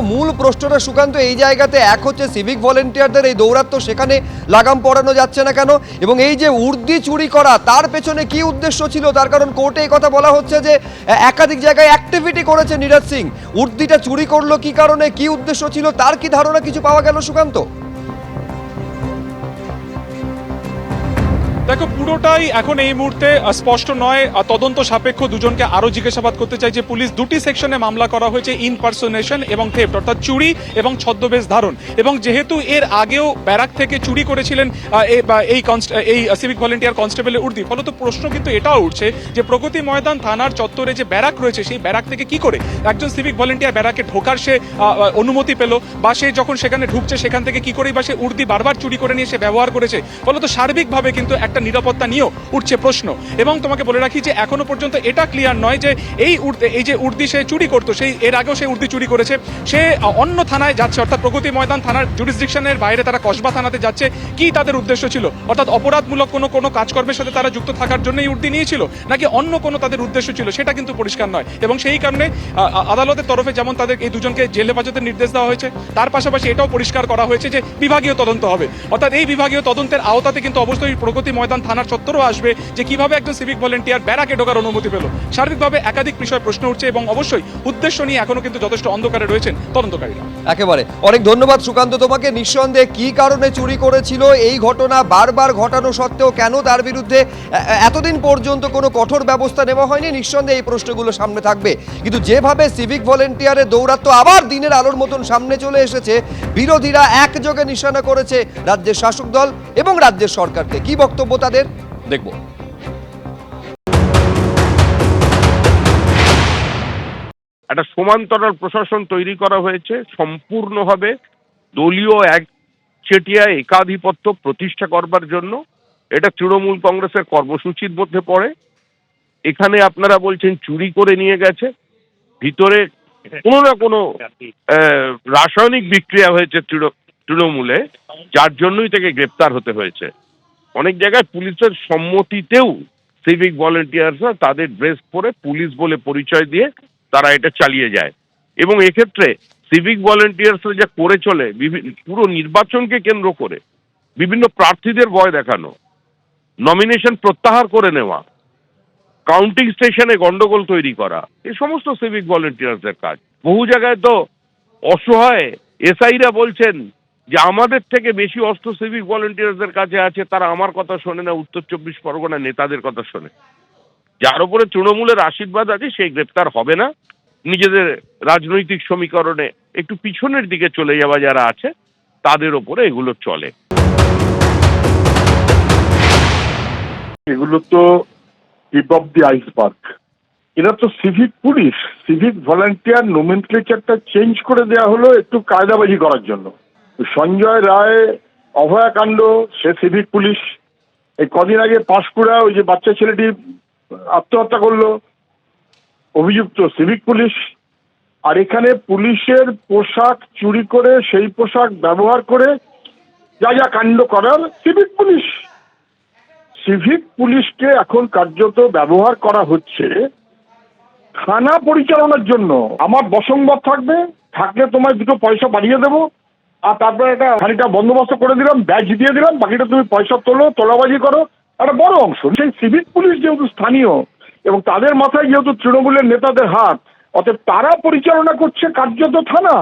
মূল প্রশ্নটা সুকান্ত এই জায়গাতে এক হচ্ছে সিভিক ভলেন্টিয়ারদের এই দৌরাত্ম্য, সেখানে লাগাম পড়ানো যাচ্ছে না কেন, এবং এই যে উর্দি চুরি করা তার পেছনে কি উদ্দেশ্য ছিল? তার কারণ কোর্টে এই কথা বলা হচ্ছে যে একাধিক জায়গায় অ্যাক্টিভিটি করেছে নীরজ সিং, উর্দিটা চুরি করলো কি কারণে, কি উদ্দেশ্য ছিল, তার কি ধারণা কিছু পাওয়া গেল সুকান্ত? দেখো, পুরোটাই এখন এই মুহূর্তে স্পষ্ট নয়। তদন্ত সাপেক্ষ দুজনকে আরো জিজ্ঞাসাবাদ করতে চাইছে পুলিশ। দুটি সেকশনে মামলা করা হয়েছে, ইনপারসোনেশন এবং থেফট, অর্থাৎ চুরি এবং ছদ্মবেশ ধারণ। এবং যেহেতু এর আগেও ব্যারাক থেকে চুরি করেছিলেন এই সিভিক ভলেন্টিয়ার কনস্টেবলের উর্দি, ফলত প্রশ্ন কিন্তু এটাও উঠছে যে প্রগতি ময়দান থানার চত্বরে যে ব্যারাক রয়েছে, সেই ব্যারাক থেকে কি করে একজন সিভিক ভলেন্টিয়ার ব্যারাকে ঢোকার সে অনুমতি পেল, বা সে যখন সেখানে ঢুকছে সেখান থেকে কি করেই বা সে উর্দি বারবার চুরি করে নিয়ে সে ব্যবহার করেছে। ফলত সার্বিকভাবে কিন্তু একটা নিরাপত্তা নিয়েও উঠছে প্রশ্ন। এবং তোমাকে বলে রাখি যে এখনো পর্যন্ত এটা ক্লিয়ার নয় যে এই যে উর্দি সে চুরি করতো, সেই এর আগেও সে উর্দি চুরি করেছে, সে অন্য থানায় যাচ্ছে, অর্থাৎ প্রগতি ময়দান থানার জুরিসডিকশনের বাইরে তারা কসবা থানাতে যাচ্ছে, কি তাদের উদ্দেশ্য ছিল? অর্থাৎ অপরাধমূলক কোনো কাজকর্মের সাথে তারা যুক্ত থাকার জন্য এই উর্দি নিয়েছিল, নাকি অন্য কোনো তাদের উদ্দেশ্য ছিল, সেটা কিন্তু পরিষ্কার নয়। এবং সেই কারণে আদালতের তরফে যেমন তাদের এই দুজনকে জেলে হেফাজতের নির্দেশ দেওয়া হয়েছে, তার পাশাপাশি এটাও পরিষ্কার করা হয়েছে যে বিভাগীয় তদন্ত হবে। অর্থাৎ এই বিভাগীয় তদন্তের আওতাতে কিন্তু অবশ্যই প্রগতি ময়দান থানার চত্বরও আসবে যে কিভাবে একজন সিভিক ভলেন্টিয়ার ব্যারাকে ঢোকার অনুমতি পেল। সার্বিকভাবে একাধিক বিষয় প্রশ্ন উঠছে এবং অবশ্যই উদ্দেশ্য নিয়ে এখনো কিন্তু যথেষ্ট অন্ধকারে রয়েছেন তদন্তকারীরা। একেবারে অনেক ধন্যবাদ সুকান্ত তোমাকে। নিঃসন্দেহে কি কারণে চুরি করেছিল, এই ঘটনা বারবার ঘটানো সত্ত্বেও কেন তার বিরুদ্ধে এতদিন পর্যন্ত কোনো কঠোর ব্যবস্থা নেওয়া হয়নি, নিঃসন্দেহে এই প্রশ্নগুলো সামনে থাকবে। কিন্তু যেভাবে সিভিক ভলেন্টিয়ারের দৌরাত্ম্য আবার দিনের আলোর মতন সামনে চলে এসেছে, বিরোধীরা একযোগে নিশানা করেছে রাজ্যের শাসক দল এবং রাজ্যের সরকারকে। কি বক্তব্য তাদের দেখব। একটা সমান্তরাল প্রশাসন তৈরি করা হয়েছে, সম্পূর্ণভাবে দলীয় একচেটিয়া একাধিপত্য প্রতিষ্ঠা করবার জন্য। এটা তৃণমূল কংগ্রেসের কর্মসূচির মধ্যে পড়ে। এখানে আপনারা বলছেন চুরি করে নিয়ে গেছে, ভিতরে কোনো না কোনো রাসায়নিক বিক্রিয়া হয়েছে তৃণমূলে, যার জন্যই তাকে গ্রেপ্তার হতে হয়েছে। অনেক জায়গায় পুলিশের সম্মতিতেও সিভিক ভলেন্টিয়ার্সরা তাদের ড্রেস পরে পুলিশ বলে পরিচয় দিয়ে তারা এটা চালিয়ে যায়। এবং এক্ষেত্রে সিভিক ভলেন্টিয়ার্সরা যা করে চলে, পুরো নির্বাচনকে কেন্দ্র করে বিভিন্ন প্রার্থীদের ভয় দেখানো, নমিনেশন প্রত্যাহার করে নেওয়া, কাউন্টিং স্টেশনে গন্ডগোল তৈরি করা, এই সমস্ত সিভিক ভলেন্টিয়ার্সদের কাজ। বহু জায়গায় তো অসহায় এসআইরা বলছেন যে আমাদের থেকে বেশি অস্ত্র সিভিক ভলেন্টিয়ার্সদের কাছে আছে, তারা আমার কথা শোনে না, উত্তর 24 পরগনা নেতাদের কথা শোনে। যার উপরে তৃণমূলের আশীর্বাদ আছে সেই গ্রেপ্তার হবে না। নিজেদের রাজনৈতিক সমীকরণে একটু পিছনের দিকে চলে যাওয়া যারা আছে, তাদের ওপরে এগুলো চলে। এগুলো তো টিপ অফ দি আইসবার্গ। এরা তো সিভিক পুলিশ, সিভিক ভলান্টিয়ার নোমেনক্লেচারটা চেঞ্জ করে দেওয়া হলো একটু কায়দাবাজি করার জন্য। সঞ্জয় রায় অভয়াকাণ্ড, সে সিভিক পুলিশ। এই কদিন আগে পাঁশকুড়া ওই যে বাচ্চা ছেলেটি আত্মহত্যা করলো, অভিযুক্ত সিভিক পুলিশ। আর এখানে পুলিশের পোশাক চুরি করে সেই পোশাক ব্যবহার করে যা যা কাণ্ড করার সিভিক পুলিশ। সিভিক পুলিশকে এখন কার্যত ব্যবহার করা হচ্ছে থানা পরিচালনার জন্য। আমার বসংবাদ থাকলে তোমায় দুটো পয়সা বাড়িয়ে দেবো, আর তারপরে একটা খানিকটা বন্দোবস্ত করে দিলাম, ব্যাচ দিয়ে দিলাম, বাকিটা তুমি পয়সা তোলাবাজি করো। একটা বড় অংশ সেই সিভিক পুলিশ যেহেতু স্থানীয় এবং তাদের মাথায় যেহেতু তৃণমূলের নেতাদের হাত, অতএব তারা পরিচালনা করছে কার্যত থানা।